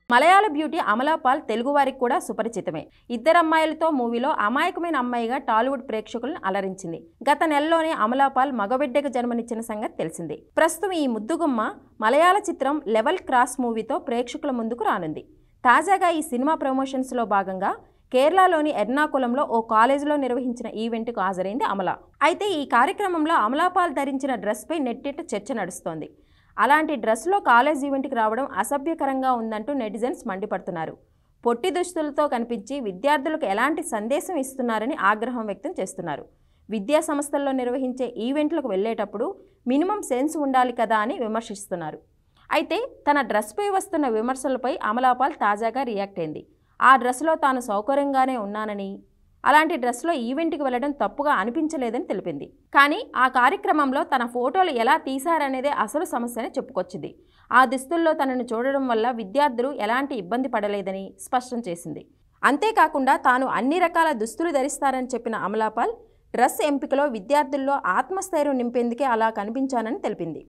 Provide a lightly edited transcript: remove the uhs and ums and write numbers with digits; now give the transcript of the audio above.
మలయాళ beauty Amala Paul Telugu వారికి కూడా సుపరిచితమే. ఇద్దరు అమ్మాయిలతో మూవీలో అమాయకమైన అమ్మాయిగా టాలీవుడ్ ప్రేక్షకులను అలరించింది. గత నెలలోనే అమలా పాల్ మగబిడ్డకు జన్మనిచ్చిన సంగతి తెలిసింది. ప్రస్తుతం ఈ ముద్దుగుమ్మ మలయాళ చిత్రం లెవెల్ క్రాస్ మూవీతో ప్రేక్షకుల ముందుకు రానుంది. తాజాగా ఈ సినిమా ప్రమోషన్స్లో భాగంగా కేరళలోని ఎర్నాకులంలో ఓ కాలేజీలో నిర్వహించిన ఈవెంట్కు హాజరైంది అమల. అయితే ఈ కార్యక్రమంలో అమలా పాల్ ధరించిన డ్రెస్పై నెట్టింట చర్చ నడుస్తోంది. అలాంటి డ్రెస్లో కాలేజ్ ఈవెంట్కి రావడం అసభ్యకరంగా ఉందంటూ నెటిజన్స్ మండిపడుతున్నారు. పొట్టి దుస్తులతో కనిపించి విద్యార్థులకు ఎలాంటి సందేశం ఇస్తున్నారని ఆగ్రహం వ్యక్తం చేస్తున్నారు. విద్యా సంస్థల్లో నిర్వహించే ఈవెంట్లకు వెళ్లేటప్పుడు మినిమం సెన్స్ ఉండాలి కదా అని విమర్శిస్తున్నారు. అయితే తన డ్రెస్పై వస్తున్న విమర్శలపై అమలా పాల్ తాజాగా రియాక్ట్ అయింది. ఆ డ్రెస్లో తాను సౌకర్యంగానే ఉన్నానని, అలాంటి డ్రెస్లో ఈవెంట్కి వెళ్లడం తప్పుగా అనిపించలేదని తెలిపింది. కానీ ఆ కార్యక్రమంలో తన ఫోటోలు ఎలా తీశారనేదే అసలు సమస్యని చెప్పుకొచ్చింది. ఆ దుస్తుల్లో తనను చూడడం వల్ల విద్యార్థులు ఎలాంటి ఇబ్బంది పడలేదని స్పష్టం చేసింది. అంతేకాకుండా తాను అన్ని రకాల దుస్తులు ధరిస్తారని చెప్పిన అమలా పాల్ డ్రెస్ ఎంపికలో విద్యార్థుల్లో ఆత్మస్థైర్యం నింపేందుకే అలా కనిపించానని తెలిపింది.